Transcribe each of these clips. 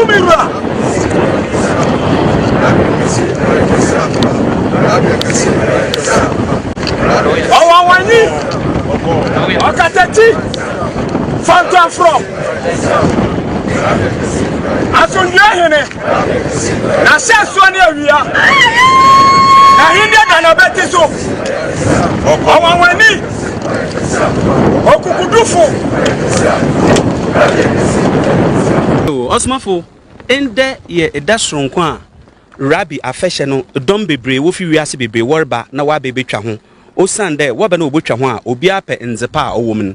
Tumira. Awawani. Okateti. Fanta from. Asunye hene. Na seswani awia. Na hindia na betiso. Awawani. Okukudufu. Osmafo ende ye edasronko a Rabi afehye no dom bebre wo fi wiase bebre worba na wa bebetwa ho osande wo ba na obotwa ho a obi apɛ nzepa a owom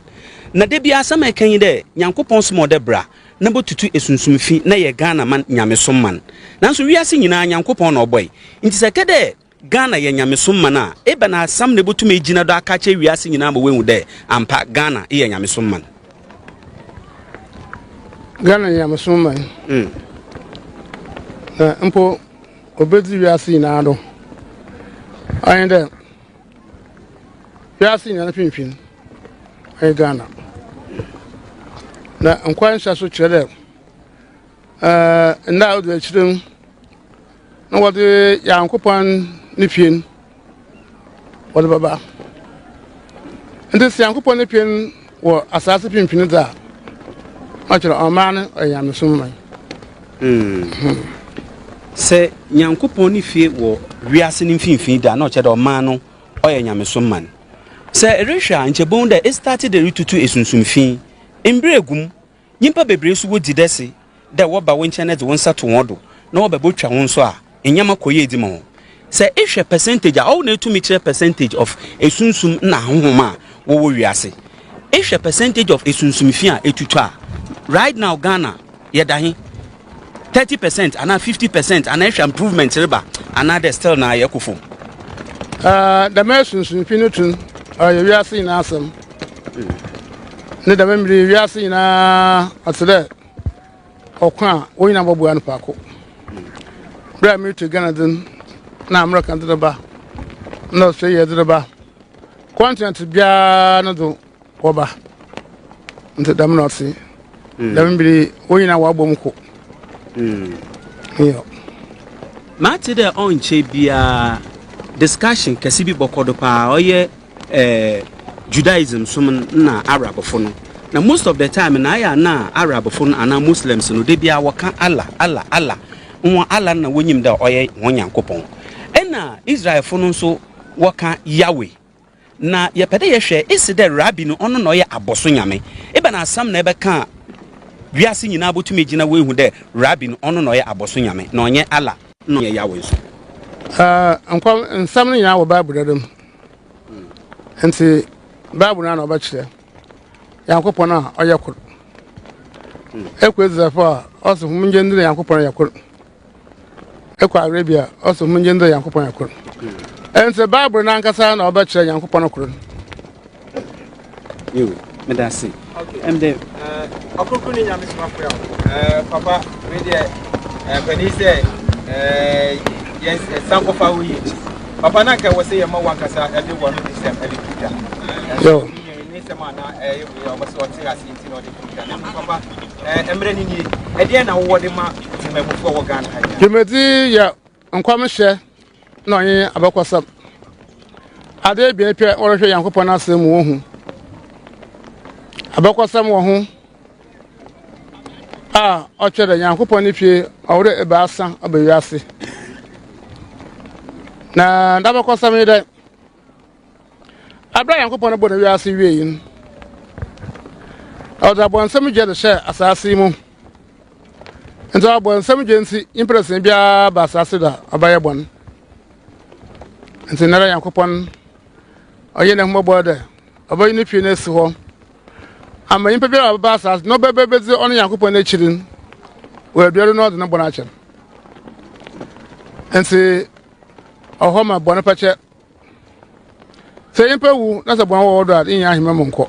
na de bia asama kan de Nyankopɔn somo de bra na botutu esunsumfi na ye Ghana man nyamesom man nanso wiase nyina Nyankopɔn na oboy nti sɛ kede Ghana ye nyamesom man a eba na asam ne botum egina do aka che wiase nyina ma wehu de ampa Ghana ye nyamesom man Ghana nyamesom man na mpo obedi wiase nyina do ayende wiase nyina finfin ay Ghana na nkwan sha so kire na odu achirim na wode Yankopɔn ni fien wode baba ndi si Yankopɔn ni fien wo asase finfin da achira amane ayamesom man se Nyankopɔn ni fie wo wiase ni finfin da na ochede ɔman no ɔyɛ nyamesom man se rehwa nchebon da started the rututu esunsumfin embregum nyimpa bebre so wodi dese da wo ba wo nchene de won sato wodo na wo ba botwa won so a enyama koye edi ma ho se ehwe percentage a wo na etumi kire percentage of esunsum na honhoma wo wo wiase ehwe percentage of esunsumfin a etutu a right now Ghana yedahin 30% and 50% and extra improvement riba another still na yakufo the message infinitun we are seeing asem ne da memri we are seeing na atede okwa oyina bobu an pako bra me to Ghana den na American de ba no say ye de ba continent bia no do oba nte dam no see da memri oyina wa bom ko Mati de onche bia discussion kasi bi bokodo pa oye Judaism sum na Arabofo no na most of the time na ya na Arabofo no ana Muslims no de bia waka Allah nwa Allah na wonyim da oye Nyankopɔn ena Israelfo no nso waka Yahweh na yepede ye hwe isi de Rabbi no ono na oye aboso nyame eba na asam na ebeka wiase nyina abotumi gina wehu de Rabbi no ono no ye aboso nyame na onye Allah no ye Yahweh so ankwam nsam no nyina wo Bible dem enti Bible na oba kire Yankopɔn a oye kor ekwezi fa oso hum ngende Yankopɔn yakor ekwa Arabia oso hum ngende Yankopɔn yakor enti Bible na nkasa na oba kire Yankopɔn kor yo medasi okay Okronkronyi Nyame Somafo Yawoh papa we dey when say yes sankofa wo yi papa na ka wo say ye ma wankasa e dey wonu disem e dey tuja yo ni sema na we obaso oti asinti no dey tuja na papa emre ni ni e dey na wo de ma timamufo wo Ghana ha jemedi ya nkwam hye na onye abakwasam ade bia pɛ ɔrehwɛ Yankopɔn asɛm wo hu abakwasam wo hu ochere Yankopɔn ni fie ɔwre ebaasa abawiase na ndabakɔsam yi dɛ abra Yankopɔn bo na wiase wie yin ɔda bɔnsɛm gye de hyɛ asase mu nti bɔnsɛm gye nsi impresen bia ba asase da abaye bɔn nti nara Yankopɔn ɔyɛ ne homɔbɔ dɛ ɔbayi ni fie na si hɔ ama impe bia ba asase no bebezi ɔno Yankopɔn na chirin we aduaro no de na bɔna akyem nti ɔhɔ ma bɔna pakyɛ sɛ impe wu na sɛ bɔna wɔ do a inya ahema mo nkɔ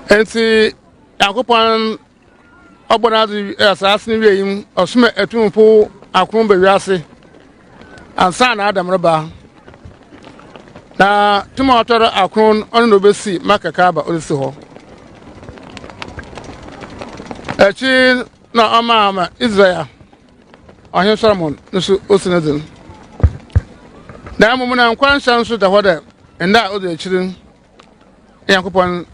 nti Yankopɔn ɔbɔna de asase ni wie yim ɔsoma atumfo akron ba wiase ansa na adam reba na tuma ɔtɔrɔ akron ɔno no besi makaka ba ɔsi hɔ Echi na ama Israel. Ahien Solomon nso osinedin. Na amumu na nkwansa nso da hɔ dɛ nda o de echirin. Yankopɔn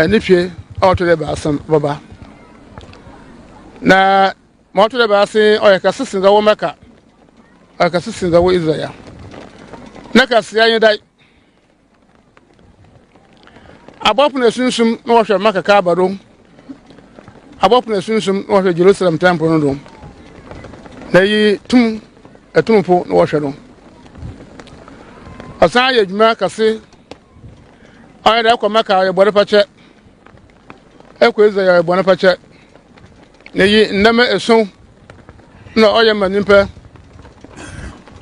nifie ɔtɔ ba asam baba. Na ma ɔtɔ ba ase ɔyɛ kasisin da wɔ Meka. Ɔyɛ kasisin da wɔ Israel. Na kasia yin dai. Abɔpo na sunsum na wɔhwɛ Meka ka abaro. Abɔpo na sunsum na wɔhwɛ Jerusalem temple no do. Na yi etumpo na wɔhwɛ no. Asan yɛ dwuma kase ɔyɛ dɛ kɔ Meka yɛ bɔre pakyɛ. Ekɔ Israel yɛ bɔre pakyɛ. Na yi nnɛmɛ eson na ɔyɛ ma nimpa.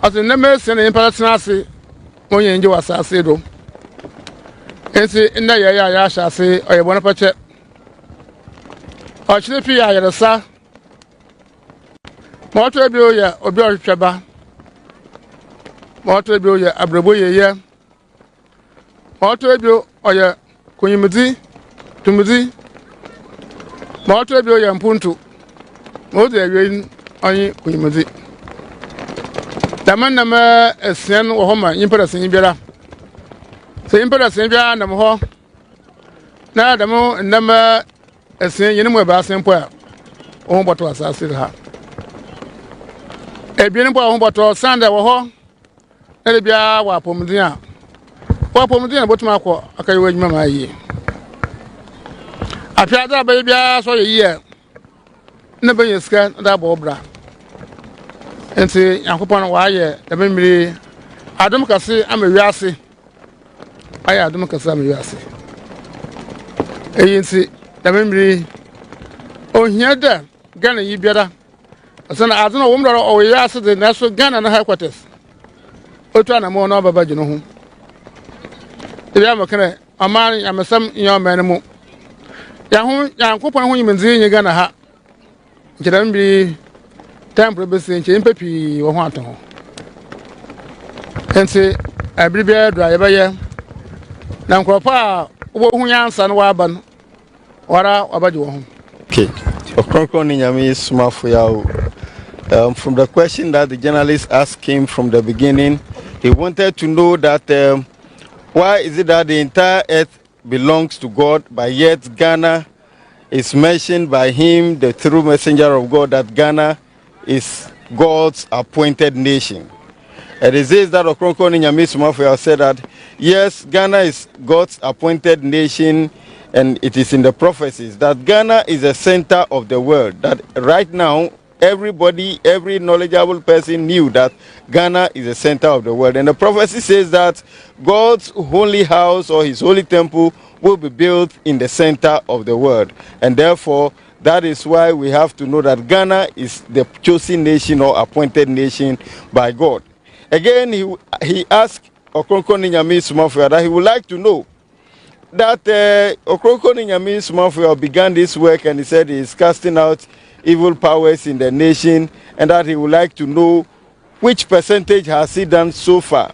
Ase nnɛmɛ esi na nimpa tena ase mo yɛ nje wasa ase do. Enti nna yɛ ahyɛ ase ɔyɛ bɔre pakyɛ. Ɔkyerɛ pi yɛ ayɛresa. Ma ɔtɔ bi oyɛ obi ɔhwehwɛ ba. Ma ɔtɔ bi oyɛ abrabo yɛyɛ. Ma ɔtɔ bi oyɛ konyimidi, tumidi. Ma ɔtɔ bi oyɛ mpuntu. Ma ɔde awie ɔnye konyimidi. Dama esien wɔ hɔ ma nyimpa da sen biara. Se nyimpa da sen biara nam hɔ. Na dama nnama esien yene mu ba sen po a. Wɔn bɔtɔ asase ha. Ebien po a wɔn bɔtɔ sanda wɔ hɔ. Na de bia wɔ apɔmuden a. Wɔ apɔmuden a bɔtuma akɔ akayi wɔ adwuma ma yi. Afiada ba bia so yɛ yi. Na ba yɛ sika da bɔ obra. Enti Yankopɔn wa ayɛ da memiri adom kase ama wiase. Ayɛ adom kase ama wiase. Eyi nti da memiri ohia da Ghana yi biara. Asana adon wo mdoro o wiase de na so Ghana na headquarters. Otu ana mo na baba gino ho. Ebi amakere aman yamesam nyoma mu. Ya ho Yankopɔn ho yimnzi nyi Ghana ha. Nkira memiri temple be se nche mpepi wo ho aton. Enti abribia do ayebeye na nkropa a wo hu yansa no wa aba no wara wabaje wo ho. Okay. Okronkronyi Nyame Somafo Yawoh. From the question that the journalist asked him from the beginning, he wanted to know that why is it that the entire earth belongs to God, but yet Ghana is mentioned by him, the true messenger of God, that Ghana is God's appointed nation. It is this that Okronkronyi Nyame Somafo Yawoh said that yes, Ghana is God's appointed nation, and it is in the prophecies that Ghana is the center of the world. That right now, everybody, every knowledgeable person knew that Ghana is the center of the world. And the prophecy says that God's holy house or his holy temple will be built in the center of the world. And therefore, that is why we have to know that Ghana is the chosen nation or appointed nation by God. Again, he asked Okronkronyi Nyame Somafo Yawoh that he would like to know that Okronkronyi Nyame Somafo Yawoh began this work, and he said he is casting out evil powers in the nation, and that he would like to know which percentage has he done so far.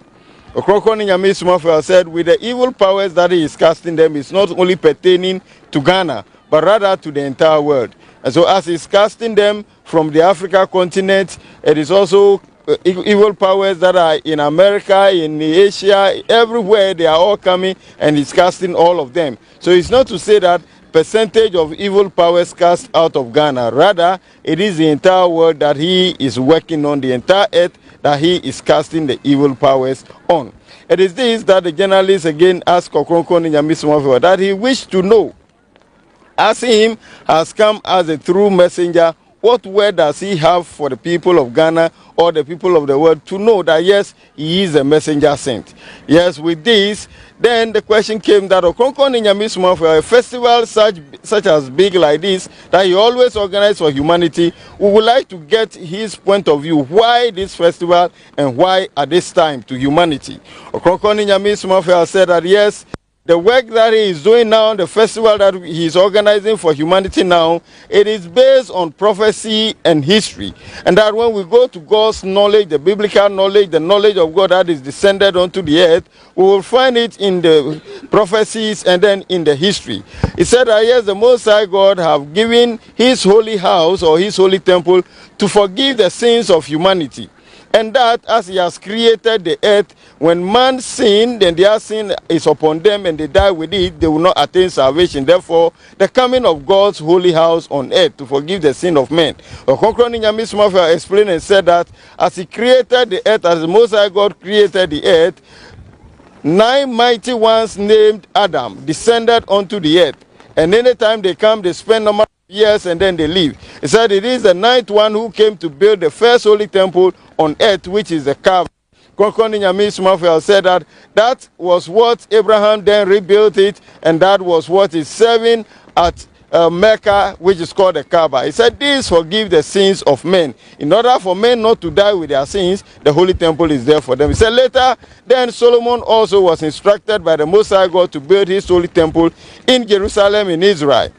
Okronkronyi Nyame Somafo Yawoh said with the evil powers that he is casting them, is not only pertaining to Ghana, but rather to the entire world. And so as he's casting them from the Africa continent, it is also evil powers that are in America, in Asia, everywhere. They are all coming, and he's casting all of them. So it's not to say that percentage of evil powers cast out of Ghana. Rather, it is the entire world that he is working on, the entire earth that he is casting the evil powers on. It is this that the journalist again asked Okronkronyi Nyame Somafo Yawoh that he wished to know, as him has come as a true messenger, what word does he have for the people of Ghana or the people of the world to know that yes, he is a messenger sent? Yes, with this, then the question came that Okronkronyi Nyame Somafo Yawoh, a festival such as big like this, that he always organizes for humanity, we would like to get his point of view. Why this festival and why at this time to humanity? Okronkronyi Nyame Somafo Yawoh said that yes, the work that he is doing now, the festival that he is organizing for humanity now, it is based on prophecy and history. And that when we go to God's knowledge, the biblical knowledge, the knowledge of God that is descended onto the earth, we will find it in the prophecies and then in the history. He said that yes, the Most High God have given his holy house or his holy temple to forgive the sins of humanity. And that as he has created the earth, when man sinned, then their sin is upon them and they die with it, they will not attain salvation. Therefore, the coming of God's holy house on earth to forgive the sin of men. Okronkronyi Nyame Somafo Yawoh explained and said that as he created the earth, as the Most High God created the earth, 9 mighty ones named Adam descended onto the earth. And anytime they come, they spend number of years and then they leave. He said it is the 9th one who came to build the first holy temple on earth, which is the Kaaba. Okronkronyi Nyame Somafo Yawoh said that that was what Abraham then rebuilt it, and that was what is serving at Mecca, which is called the Kaaba. He said, this forgive the sins of men. In order for men not to die with their sins, the holy temple is there for them. He said later, then Solomon also was instructed by the Most High God to build his holy temple in Jerusalem in Israel.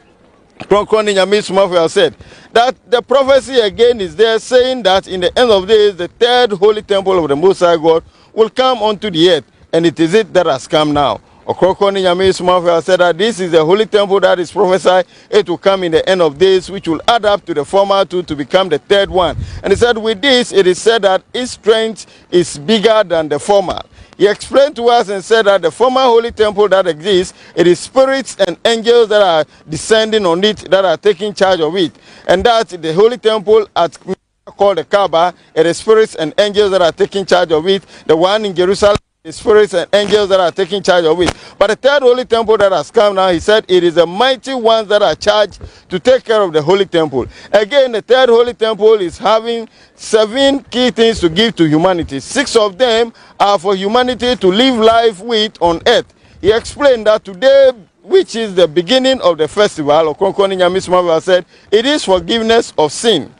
Okronkronyi Nyame Somafo Yawoh said that the prophecy again is there, saying that in the end of days, the third holy temple of the Most High God will come onto the earth, and it is it that has come now. Okronkronyi Nyame Somafo Yawoh said that this is the holy temple that is prophesied. It will come in the end of days, which will add up to the former two to become the third one. And he said with this, it is said that its strength is bigger than the former. He explained to us and said that the former holy temple that exists, it is spirits and angels that are descending on it, that are taking charge of it. And that the holy temple at called the Kaaba, it is spirits and angels that are taking charge of it. The one in Jerusalem, the spirits and angels that are taking charge of it. But the third holy temple that has come now, he said it is the mighty ones that are charged to take care of the holy temple. Again, the third holy temple is having 7 key things to give to humanity. 6 of them are for humanity to live life with on earth. He explained that today, which is the beginning of the festival, Okronkronyi Nyame Somafo Yawoh said, it is forgiveness of sin.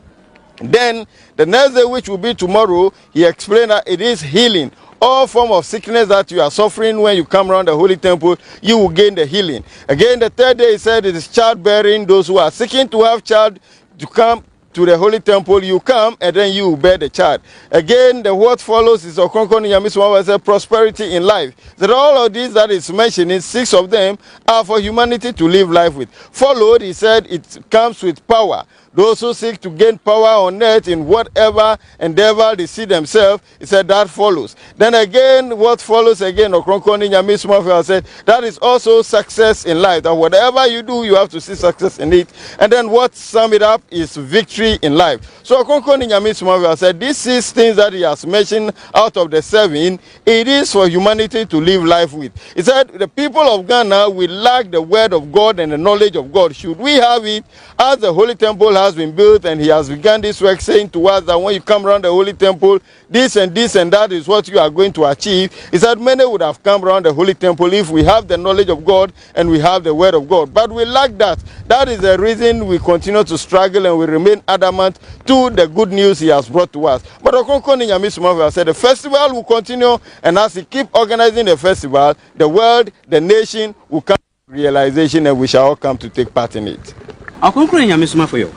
Then the next day, which will be tomorrow, he explained that it is healing. All form of sickness that you are suffering, when you come around the holy temple, you will gain the healing. Again, the third day, he said, it is childbearing. Those who are seeking to have child to come to the holy temple, you come and then you bear the child. Again, the what follows is Okronkronyi Nyame Somafo Yawoh said, prosperity in life. That all of these that is mentioning, 6 of them are for humanity to live life with. Followed, he said, it comes with power. Those who seek to gain power on earth in whatever endeavor they see themselves, he said that follows. Then again, what follows again, Okronkronyi Nyame Somafo Yawoh said, that is also success in life. That whatever you do, you have to see success in it. And then what sum it up is victory in life. So Okronkronyi Nyame Somafo Yawoh said, these 6 things that he has mentioned out of the 7, it is for humanity to live life with. He said, the people of Ghana will lack the word of God and the knowledge of God. Should we have it, as the holy temple has been built, and he has begun this work, saying to us that when you come around the holy temple, this and that is what you are going to achieve. He said many would have come around the holy temple if we have the knowledge of God and we have the word of God, but we lack that. That is the reason we continue to struggle and we remain adamant to the good news he has brought to us. But Okronkronyi Nyame Somafo Yawoh said the festival will continue, and as he keep organizing the festival, the world, the nation will come to realization, and we shall all come to take part in it. Okronkronyi Nyame Somafo Yawoh,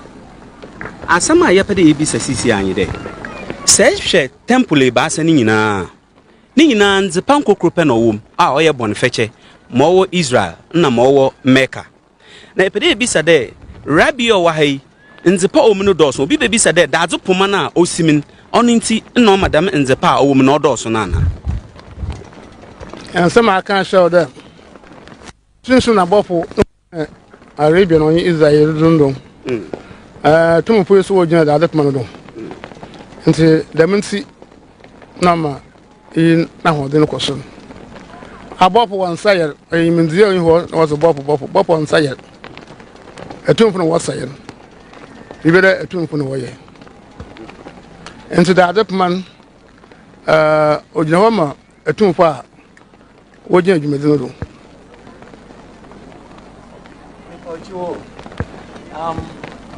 asama ayapede ebisa sisi anyi de se hwe temple ba asa ni nyina nzepa nkokro pe no wom a oye bonfeche mo wo Israel na mo wo Mecca na epede ebisa de rabbi o wahai nzepa omno doso obi be bisa de dazu poma na osimin ono nti na madam nzepa owom na odoso na na ansama aka show de sunsun na bopo Arabian on Israel dundum tumu po so wojina da adat mano do nti demensi na ma in na ho de no koso abopo wan sayer minzi o ho was bopo wan sayer etumfu no wasayer ibere etumfu no woye nti da adat man ojina wa ma etumfu a wojina dwumedi no do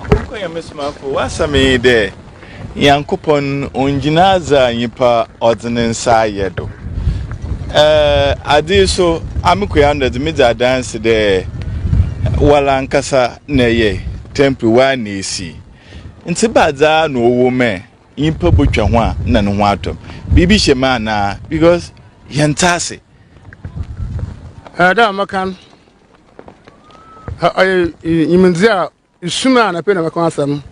Okronkronyi Nyame Somafo wasame de yankopon onjinaza nyipa odzenensa yedo ade so amikoya under the media dance there wala nkasa na ye temple wa na esi nti baza no wo me impa botwa ho a na ne ho atom bibi shema na because yentase da makan iminzia isuma na pe na makan asam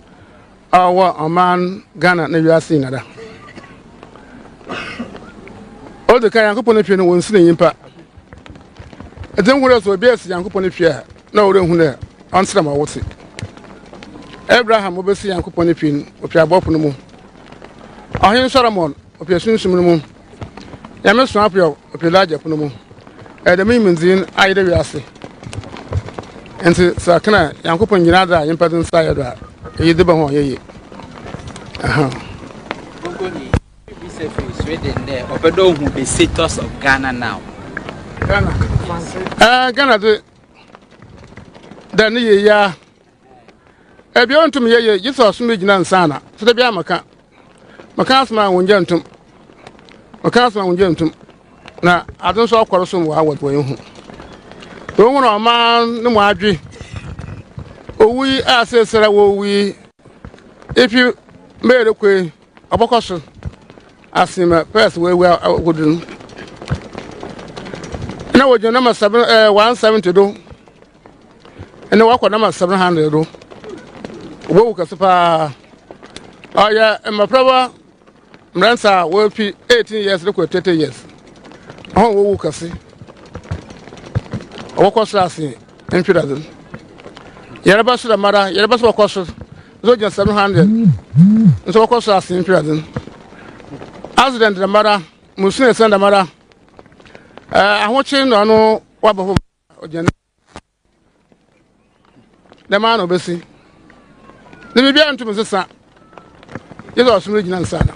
awa aman Ghana na wiase na da all the kayan kopone fie no wonsi na yimpa eden wura so be esi yankopone fie na wura hu na ansra ma wote Abraham obesi yankopone fie opia bofo no mu ahin Solomon opia sunsum no mu Nyame Somafo opia laje no mu edemi minzin ayde wiase enti sakana yankopone nyina da yimpa den sa yedo a yide ba ho yeye aha Sweden there, Opedo who be status of Ghana now. Ghana the new year. If you want to me, you saw some region and sana. So the Biamaka. Macasman won gentum. Macasman won gentum. Now, I don't saw Coruscant while I was going. Don't want a man, no more. Oh, we are says, we if you made a quay, a bocation. As him first way well wouldn't. Now with your number 170 do. And the walk on number 700 do. Woke us oh yeah, and my brother Ransa will be 18 years, look at 30 years. Oh, woke us see. Walk us last in Filadon. Yarabas the mother, Yarabas walk us, just 700. And so walk us last in Filadon. President the mother, Muslim send the mother. I want you to know what the man obviously. Let me be on to Mrs. Sa. You are some regional son.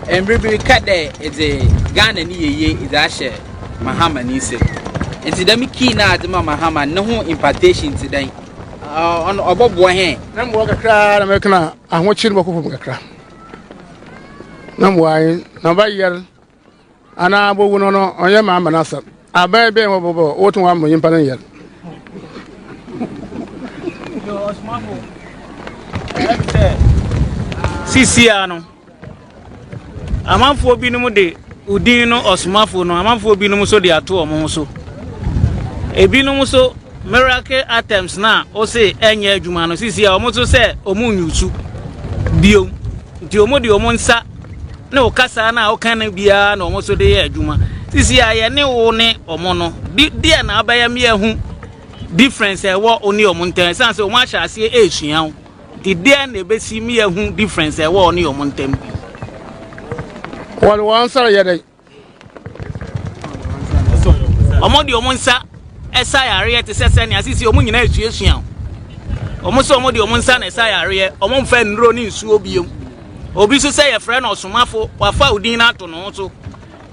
And Bibi Kade is a Ghana ye is Asher Mahama Nisi. And to them key now the Mahama, no impartation today. On above one hand. Then walk a crowd, American. I want you to walk over a crowd. Namwai namba yer ana bo wono no onye ma manasa ababe wobobo wotu wa mo yimpa na yer sisia no amanfo binom de udin no osmafo no amanfo binom so de ato omo so ebinom so miracle items na o se enye adwuma no sisia omo so se omu nyusu biom di omo de omo nsa na okasa na okana bia na omo so de ye adwuma sisi aye ne wo ne omo no dia na abaya me hu difference e wo oni omo ntan san se omo ahya ase esuan di dia na ebesi me hu difference e wo oni omo ntan wal wan sara ye dey omo de omo nsa esa yare te sese ne asisi omo nyina esuan omo so omo de omo nsa na esa yare omo mfa nro ni nsuo biom obi so say your friend Osomafo wafa udin na to no so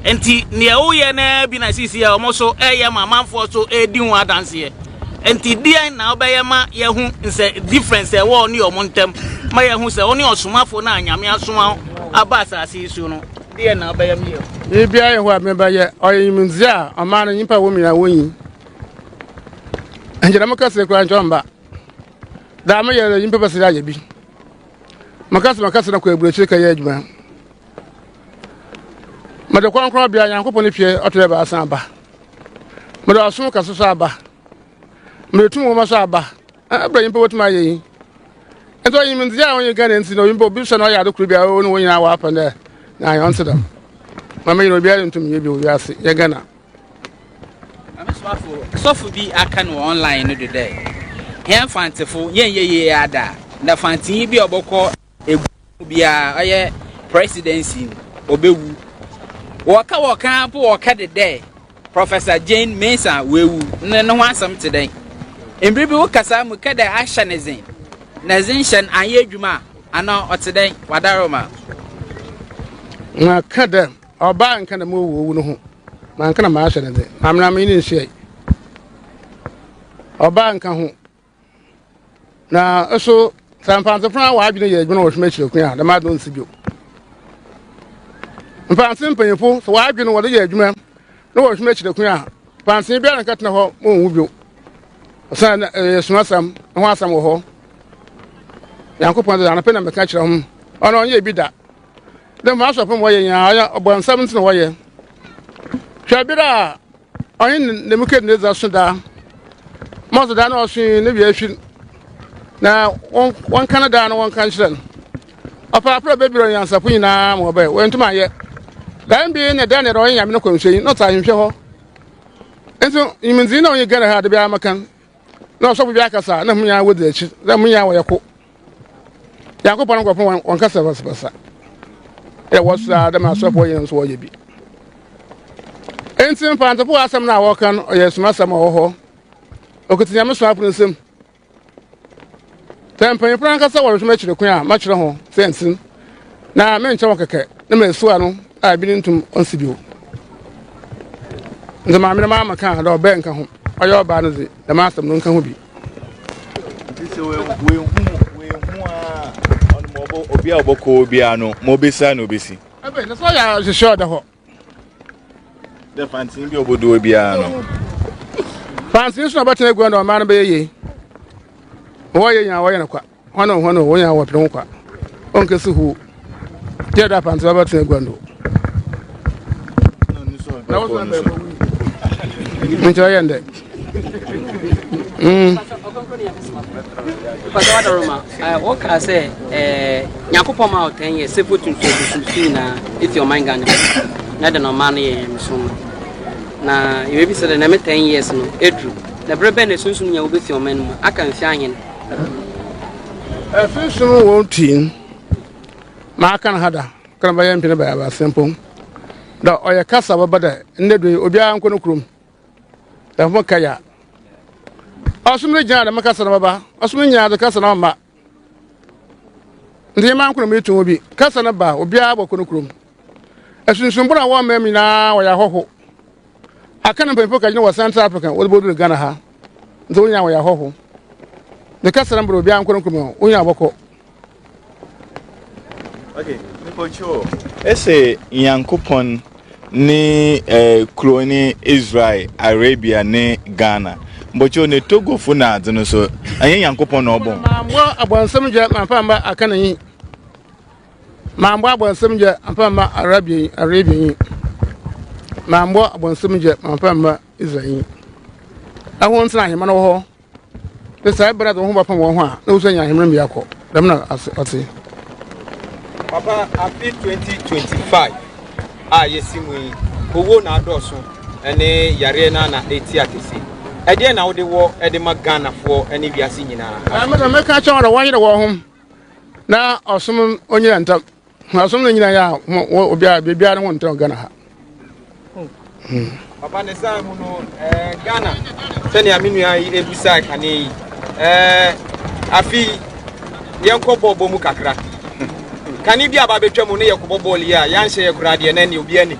enti ne o ye na bi na sisi ya omo so eye mamanfo so edi hu adanse enti dia na obeye ma ye hu nse difference e wo ni omo ntem ma ye hu se oni Osomafo na anyame asoma aba asase isu no dia na obeye mi ye e bia ye ho ameba ye oyimzia amana nyimpa wo mi na wonyi enjera makase kwa njomba da ma ye nyimpa basira ye bi makasi na kwa ebule ka ye adwuma mede kwankwan bia yankopon ne fie oto ba asan ba mede asom ka so aba mede tumo ma so aba abra yimpa wotuma ye yi ento yimnzia onye Ghana nti no yimpa obi so na ya do kru bia o no wonyina wa apa na na yon sedam mama yino bia ntum ye bi o yase ye Ghana so bi aka no online no today here fanteful ye ada na fantin bi oboko bia aye presidency obewu waka po waka de day Professor Jane Mensah wewu ne no asam today embribi wokasa mu kada actionism na zinshan aye adwuma ana oteden wadaroma na kada oba nka na mo wo no ho na nka na ma actionism amna me ni nhye oba nka ho na eso sampanze funa wa adwene ye adwene wo hwema chire kun ya da ma don sibio mpansin mpanyinfo so wa adwene wo de yɛ adwuma na wo hwema kyerɛ kun a pansin bia nka tena hɔ mo wu bio osan sumasam ho asam wo hɔ yankopɔn de anapɛ na meka kyerɛ ho ɔno ɔnyɛ bi da de ma so pom wo yɛ nya ɔbɔnsam ntena wo yɛ hwɛ bira ɔyin ne muke ne za so da mo so da na ɔso ne bi ahwi na won kan da na won kan kyerɛ ɔpapra bebiro yansapo nyinaa mo bɛ wo ntuma yɛ dan bi ne dan ne ro nyame no kwanhwɛ no ta hwehwɛ hɔ enso iminzi na onye gara ha de bia makan na so bia kasa na munya wodi achi na munya wo yɛko yakopɔn nkɔpɔn won kasa basa e wosa da ma so po yɛn so wo yɛ bi entin pantapo asɛm na wo kan ɔyɛ sumasɛm wɔ hɔ okutinya me so apun nsɛm tempan pran kasa wɔ hwema kyerɛ kun a ma kyerɛ ho sensin na me nkyɛ wɔ kɛkɛ na me suwa no a bi ntum onsibio nze ma me ma maka da ɔbɛ nka ho ɔyɛ ɔba no ze da ma asɛm no nka ho bi dise we hu a on mo obi a oboko obi ano mo besa na obesi ebe na so ya hwehwɛ ɔda hɔ the fantin bi obodo obi ano fansin so na bɛtena egu na ɔma no bɛyɛ wo yɛ nya wo yɛ na kwa hono wo nya wo pere kwa onkesi hu je da panti ba bɛtena egu ndo na wo so na bɛ nti ɔyɛ ndɛ Pastor Roma, what can I say? Yakupom out 10 years, se put into the if your mind gun, not the money and so. Now, you maybe said the 10 years, no, it true. The Breben is soon you with your men, I can shine. A fish won't teen. Markan Hada, can buy him by simple. The oya casa bada, and the Obia and Konokrum. The Mokaya. Osumle jana makasa na baba osumle nya de kasa na ma ndi man kono metu obi kasa na ba obi a bokono krom asunsun bura wo ma mi na wo ya hoho akana pempo ka jina wa Central Africa wo bodu Ghana ha nzo nya wo ya hoho de kasa na bura obi an kono krom onya boko okay nipocho ese yankopon ni kroni Israel Arabia ni Ghana Bocho ne Togo funa adno so anye yankopon na obon mambo abonsam je mampa akana yi mambo abonsam je mampa Arabia yi mambo abonsam je mampa Israel ahon tsana hema no ho te sai brother ho bapam wo ho a na uso nya hema mi akọ dam na ase Papa happy 2025 yesimu owo na adoso ene yare na eti akese ede na wode wo ede magana fo ene biase nyina me ka cha wona wanyere wo hom na osum onyira ntam osum no nyina ya obi a bia ne wontam gana ha Papa ne sa mu no Ghana se ne aminu ayi ebusa kane afi yenko bobo mu kakra kani bia ba betwa mu ne yekobo ball ya yanhye ye kura de na ne obi ani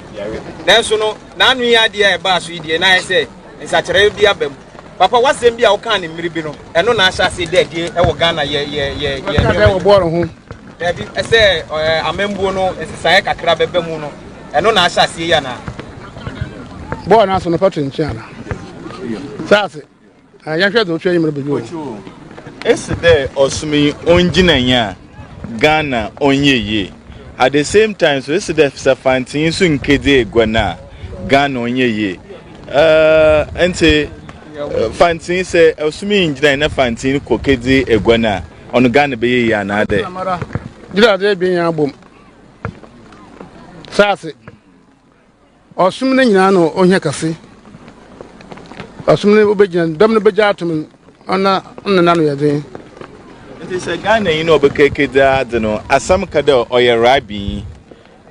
nanso no na anu ya de e ba so ide na ese nsakere bia bam papa wasem bia wo kan ne mmiri bi no eno na ahya se de de e wo Ghana ye wo ball ho e bi ese amembuo no ensesa kakra bebe mu no eno na ahya se ya na ball na so no patron chiana sase ya hwe do twa yimre bejo ese de osumi onginanya Ghana onyeye at the same time so ese de safantin so nkede egwana Ghana onyeye ente fantin se osumi ngina na fantin kokede egwana onu Ghana beye ya na ade jira de bi yan bom sase osum ne nyina no ohia kase osum ne obegina dam ne beja atum ona nanu yede nti se Ghana yi no obekekede ade no asam kada oye rabi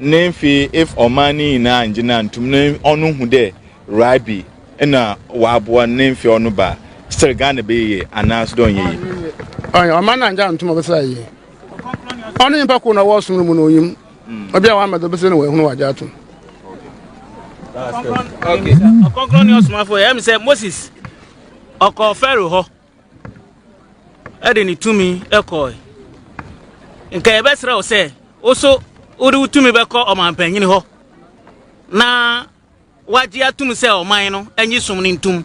nemfi if omani na ngina ntum ne onu hu de rabi na wabua nemfi onu ba still Ghana beye anas don yi omani na ngja ntum obesa yi onu impa ko na wo sum mu no yim obi a wa ma do bese no we hu waja atum okay Okronkronyi Somafo Yawoh say Moses oko Pharaoh ho ede ni tumi ekoi nka ebesra o say oso odi tumi be ko o manpanyin ho na wagye atum sɛ ɔman no enyi som ne ntum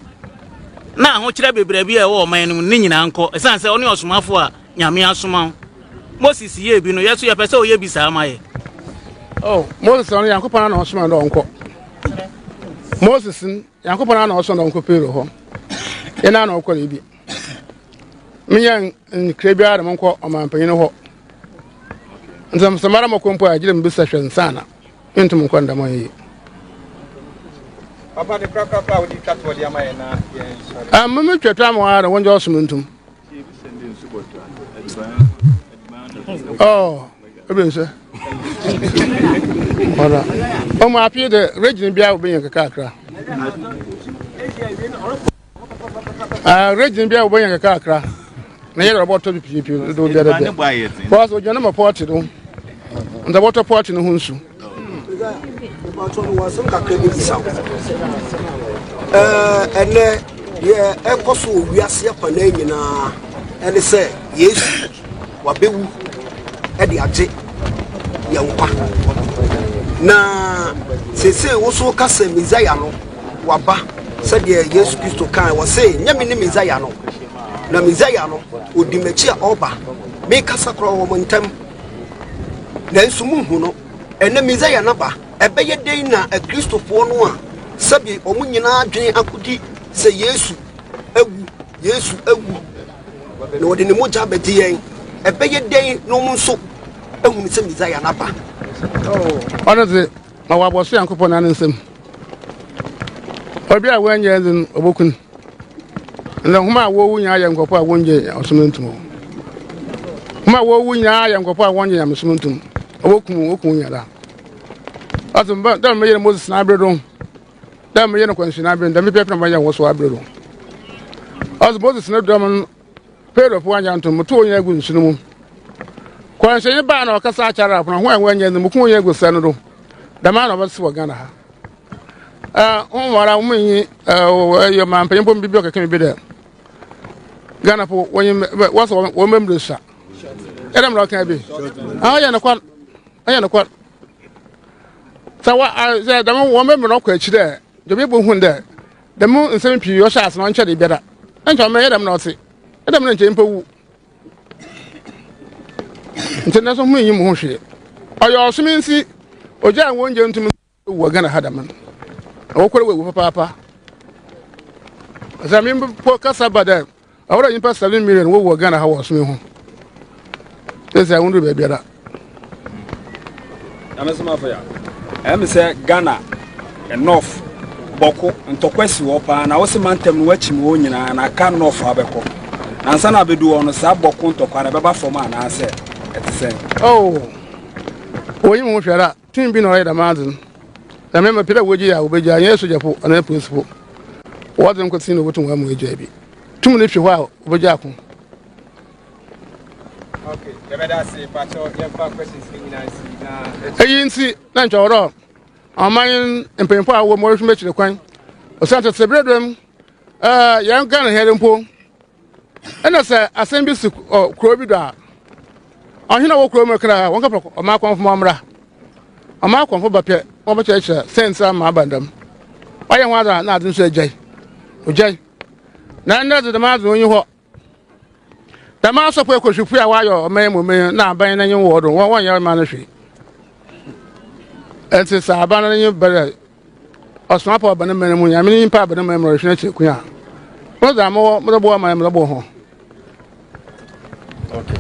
na ho kyerɛ bebre bi a ɛwɔ ɔman no ne nyina nkɔ esan sɛ ɔne ɔsomafo a nyame asoma Moses ye bi no yeso ye pese oye bi saa maye oh Moses on Yankopɔn na ɔsoma na ɔnkɔ Moses Yankopɔn na ɔsoma na ɔnkɔ pero hɔ ena na ɔkɔ bi minya nkrebia na ɔnkɔ ɔmanpanyin hɔ ntam samara makompo a gire mbisa hwɛ nsana ntum nkɔ ndam ayi papa de krakra odi katwo de amaye na ye mama twetwa mo ara wonje ɔsoma ntum oh ebe nse ora o ma apie de region bia obenye kakra region bia obenye kakra na yɛ robot to pipi do bia de for so jana ma port do nda water port no hunsu ene ye ekoso wiase akwana nyina ene se Yesu wabewu edi age yankwa na sese wo so kasa Messiah no waba se de Yesu Kristo kan wo se nyame ni Messiah no na Messiah no odimachi a oba me kasa kro wo montem na nsumu hu no ene Messiah na ba ebeye den na a Kristofo no a sabi omu nyina adwen akudi se Yesu ewu na wode ne moja bedi yen ebeye den no mu nso ehunu se Messiah na ba honestly ma wa boso Yankopɔn na nsem obi a wanye nzen obokun na huma wo wunya Yankopɔn a wonje osomntum huma wo wunya Yankopɔn a wonje amsomntum obokun nyara atum ba da me yere Moses na abredo da me yere kwansu na abredo da me pepe na wo so abredo az Moses na do man pero po anya ntum mutu onya egu nsunu mu kwansu ye ba na okasa achara afuna ho anwanya nmu ku onya egu sanu do da ma na obese wo Ghana ha on wara umunyi yo man pempo bibi o keke bi de Ghana po wonyi waso wo membre sha era mra kan bi aya na kwa sawa ze da mo membre no kwa chire de bi bo hu de da mo nsem pi yo sha asno nche de biada encho me yedam na ose yedam na nche mpa wu nche so mu yin mu hwe oyo osuminsi oja wonje ntum wo Ghana hadaman o kwere we papa azami po kasaba da awra yin pa 7 million wo Ghana ha wo sumi ho ese awundu be biada Nyame Somafo ya em se Ghana enough boko ntokwesi wo pa na wo se mantem no wachi mo nyina na ka enough abeko na nsa na bedu ono sa boko ntokwa na beba fom ana ase etise oh oyin mu hwera tin bi no yeda mazin na me pira woji ya obeja yesu japo ana principle wazin ko tin no botun wa mu eja bi tum ne hwe ho a obeja ko okay yabeda se pacho yemfa questions ni na eyinsi na nchoro amayin empempo a wo mo hwe mechire kwan osanta sebredom yan Ghana here mpo ena se assembly kro bi do a ohina wo kro mekra won ka proko o ma kwan fo mamra o ma kwan fo bapɛ wo ba cheche sensa ma abandam oye nwada na adin so ejai ojai na nda de ma zo onyi ho da ma so po ekohwefu a wa yo me na aban na nyi wo do won yar ma na hwe enti sa aban na nyi bere osma pa aban na mu nya me nyi pa aban na mu hwe na cheku ya mo da mo bo ma mo bo ho. Okay.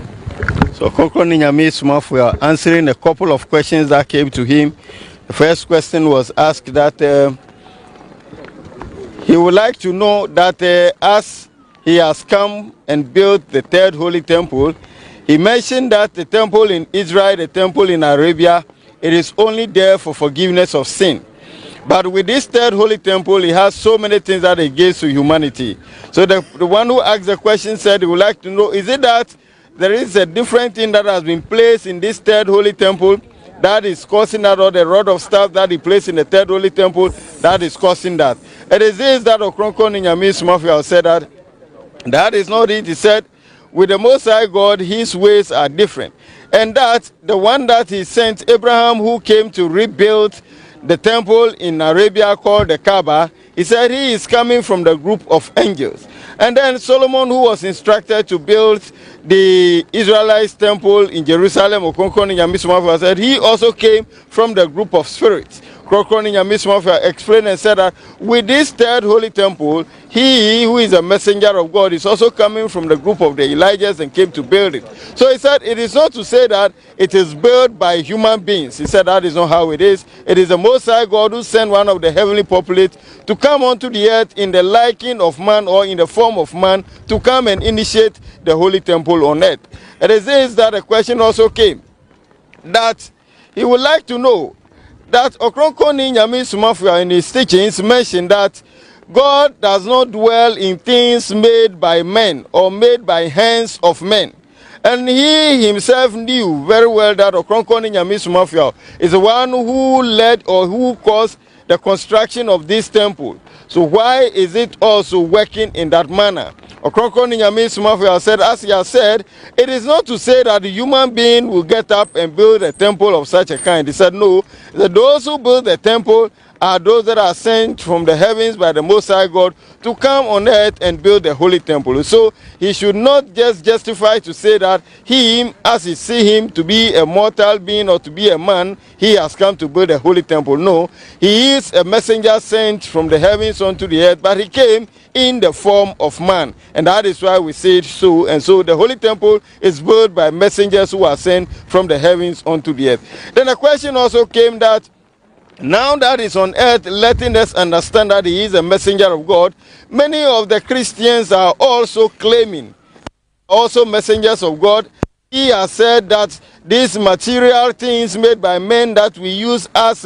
So Okronkronyi Nyame Somafo Yawoh answering a couple of questions that came to him. The first question was asked that he would like to know that as he has come and built the third holy temple, he mentioned that the temple in Israel, the temple in Arabia, it is only there for forgiveness of sin. But with this third holy temple, he has so many things that he gives to humanity. So the one who asked the question said he would like to know, is it that there is a different thing that has been placed in this third holy temple that is causing that, or the rod of staff that he placed in the third holy temple that is causing that? It is this that Okronkronyi Nyame Somafo Yawoh said that is not it. He said, with the Most High God, his ways are different. And that the one that he sent, Abraham, who came to rebuild the temple in Arabia called the Kaaba, he said he is coming from the group of angels. And then Solomon, who was instructed to build the Israelites temple in Jerusalem, Okronkronyi Nyame Somafo, said he also came from the group of spirits. Okronkronyi Nyame Somafo explained and said that with this third holy temple, he who is a messenger of God is also coming from the group of the Elijahs and came to build it. So he said it is not to say that it is built by human beings. He said that is not how it is. It is the Most High God who sent one of the heavenly populates to come onto the earth in the liking of man or in the form of man to come and initiate the holy temple on earth. It is this that a question also came that he would like to know that Okronkronyi Nyame Somafo in his teachings mentioned that God does not dwell in things made by men or made by hands of men. And he himself knew very well that Okronkronyi Nyame Somafo is the one who led or who caused the construction of this temple. So why is it also working in that manner? Okronkronyi Nyame Somafo said, as he has said, it is not to say that the human being will get up and build a temple of such a kind. He said, no, that those who build the temple are those that are sent from the heavens by the Most High God to come on earth and build the holy temple. So he should not just justify to say that him, as he see him to be a mortal being or to be a man, he has come to build a holy temple. No, he is a messenger sent from the heavens onto the earth, but he came in the form of man. And that is why we say it so. And so the holy temple is built by messengers who are sent from the heavens onto the earth. Then a question also came that now that is on earth, letting us understand that he is a messenger of God, many of the Christians are also claiming, also messengers of God. He has said that these material things made by men that we use as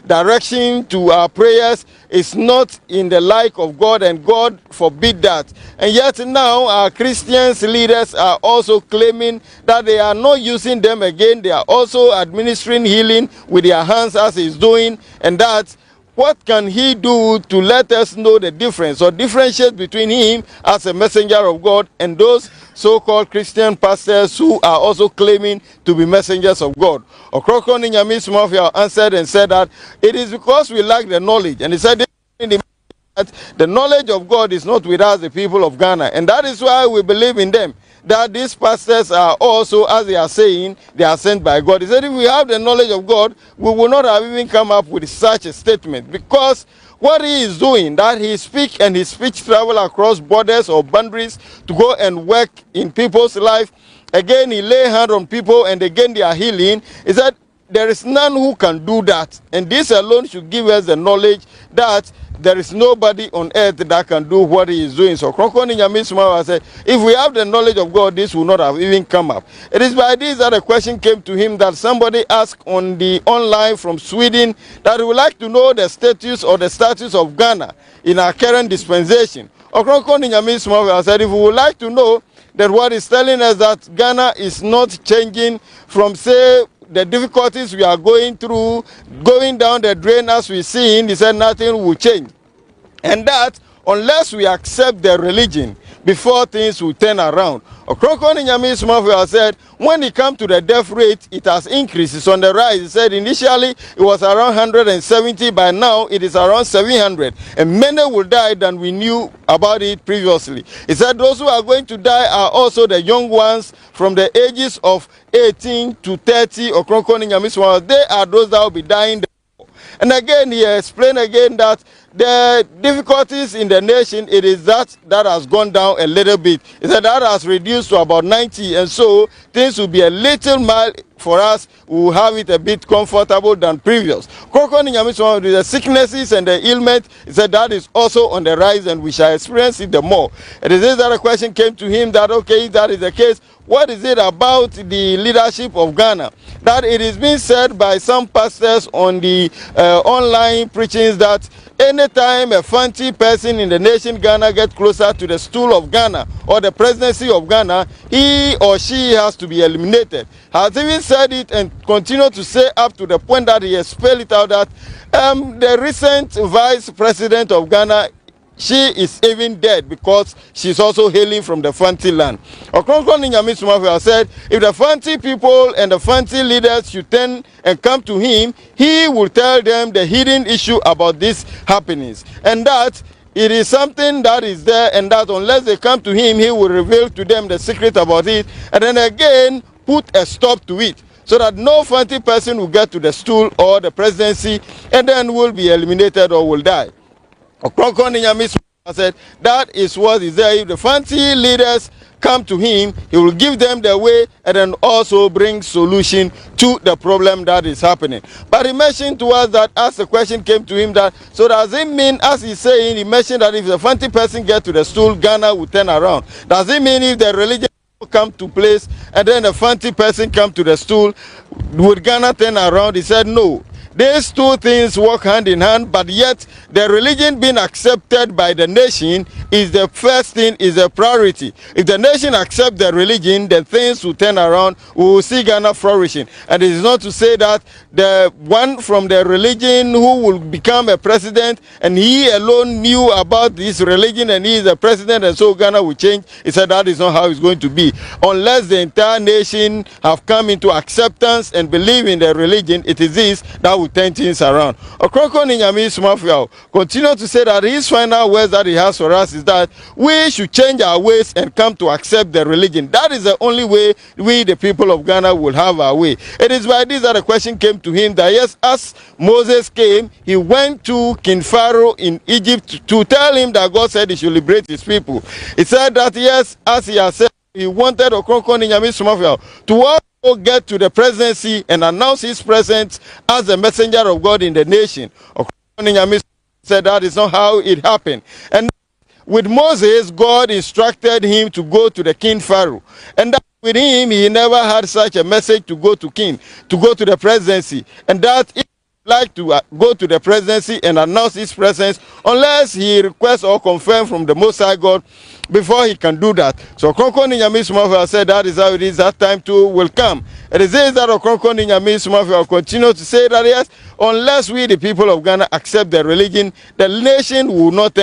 direction to our prayers is not in the like of God, and God forbid that. And yet now our Christians leaders are also claiming that they are not using them again. They are also administering healing with their hands as he's doing, and that what can he do to let us know the difference or differentiate between him as a messenger of God and those so-called Christian pastors who are also claiming to be messengers of God? Okronkronyi Nyame Somafo answered and said that it is because we lack the knowledge. And he said that the knowledge of God is not with us, the people of Ghana. And that is why we believe in them, that these pastors are also, as they are saying, they are sent by God. He said if we have the knowledge of God, we will not have even come up with such a statement, because what he is doing, that he speak and his speech travel across borders or boundaries to go and work in people's life. Again, he lay hand on people and again they are healing. He said there is none who can do that. And this alone should give us the knowledge that there is nobody on earth that can do what he is doing. So Okronkronyi Nyame Somafo said, if we have the knowledge of God, this will not have even come up. It is by this that a question came to him that somebody asked on the online from Sweden that he would like to know the status or the status of Ghana in our current dispensation. Okronkronyi Nyame Somafo said, if we would like to know that what is telling us that Ghana is not changing from, say, the difficulties we are going through, going down the drain as we see, he said nothing will change. And that unless we accept the religion before things will turn around. Okronkronyi Nyame Somafo said when it comes to the death rate, it has increased, it's on the rise. He said initially it was around 170, by now it is around 700, and many will die than we knew about it previously. He said those who are going to die are also the young ones from the ages of 18 to 30. Okronkronyi Nyame Somafo, they are those that will be dying. And again, he explained again that the difficulties in the nation, it is that has gone down a little bit. He said that has reduced to about 90, and so things will be a little mild for us. We will have it a bit comfortable than previous. Okronkronyi Nyame Somafo, the sicknesses and the ailment, he said that is also on the rise, and we shall experience it the more. It is this that a question came to him that, okay, if that is the case, what is it about the leadership of Ghana? That it is being said by some pastors on the online preachings that anytime a fancy person in the nation Ghana gets closer to the stool of Ghana or the presidency of Ghana, he or she has to be eliminated. Has even said it and continued to say up to the point that he has spelled it out that the recent vice president of Ghana she is even dead because she's also hailing from the Fanti land. Okronkronyi Nyame Somafo Yawoh said, if the Fanti people and the Fanti leaders should turn and come to him, he will tell them the hidden issue about these happenings, and that it is something that is there, and that unless they come to him, he will reveal to them the secret about it, and then again put a stop to it, so that no Fanti person will get to the stool or the presidency and then will be eliminated or will die. Okronkronyi Nyame Somafo Yawoh said that is what is there. If the Fanti leaders come to him, he will give them the way and then also bring solution to the problem that is happening. But he mentioned to us that as the question came to him, that so does it mean, as he's saying, he mentioned that if the Fanti person get to the stool, Ghana will turn around. Does it mean if the religion come to place and then the Fanti person come to the stool, would Ghana turn around? He said no. These two things work hand in hand, but yet the religion being accepted by the nation is the first thing, is a priority. If the nation accepts the religion, then things will turn around. We will see Ghana flourishing. And it is not to say that the one from the religion who will become a president and he alone knew about this religion and he is a president and so Ghana will change. He said that is not how it's going to be. Unless the entire nation have come into acceptance and believe in the religion, it is this that will turn things around. Okronkronyi Nyame Somafo Yawoh continue to say that his final words that he has for us is that we should change our ways and come to accept the religion. That is the only way we, the people of Ghana, will have our way. It is by this that the question came to him that yes, as Moses came, he went to King Pharaoh in Egypt to tell him that God said he should liberate his people. He said that yes, as he has said, he wanted Okronkronyi Nyame Somafo Yawoh to also get to the presidency and announce his presence as the messenger of God in the nation. Okronkronyi Nyame said that is not how it happened. And with Moses, God instructed him to go to the King Pharaoh. And that with him, he never had such a message to go to king, to go to the presidency. And that if he like to go to the presidency and announce his presence, unless he requests or confirms from the Most High God before he can do that. So Okronkronyi Nyame Somafo Yawoh said that is how it is, that time too will come. It is that Okronkronyi Nyame Somafo Yawoh continue to say that yes, unless we the people of Ghana accept the religion, the nation will not.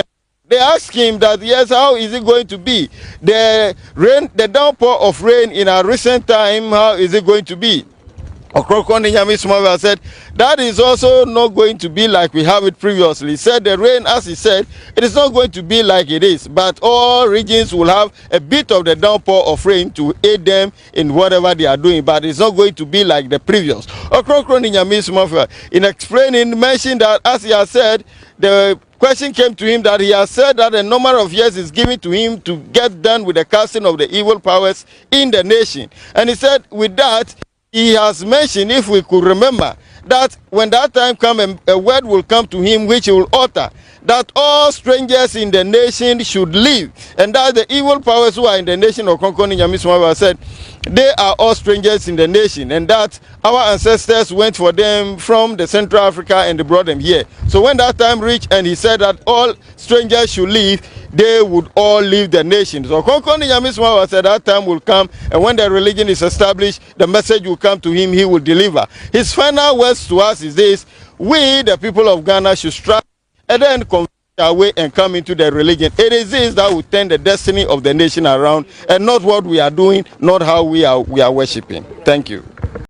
They asked him that yes, how is it going to be? The rain, the downpour of rain in our recent time, how is it going to be? Okronkronyi Nyame Somafo Yawoh said that is also not going to be like we have it previously. He said the rain, as he said, it is not going to be like it is, but all regions will have a bit of the downpour of rain to aid them in whatever they are doing, but it's not going to be like the previous. Okronkronyi Nyame Somafo Yawoh, in explaining, mentioned that as he has said, the question came to him that he has said that a number of years is given to him to get done with the casting of the evil powers in the nation. And he said with that, he has mentioned, if we could remember, that when that time comes, a word will come to him which he will utter, that all strangers in the nation should leave, and that the evil powers who are in the nation of Okronkronyi Nyame Somafo Yawoh said, they are all strangers in the nation, and that our ancestors went for them from the Central Africa and they brought them here. So when that time reached and he said that all strangers should leave, they would all leave the nation. So Okronkronyi Nyame Somafo Yawoh said that time will come, and when the religion is established, the message will come to him, he will deliver. His final words to us is this: we, the people of Ghana, should strive and then convert our way and come into the religion. It is this that will turn the destiny of the nation around, and not what we are doing, not how we are worshiping. Thank you.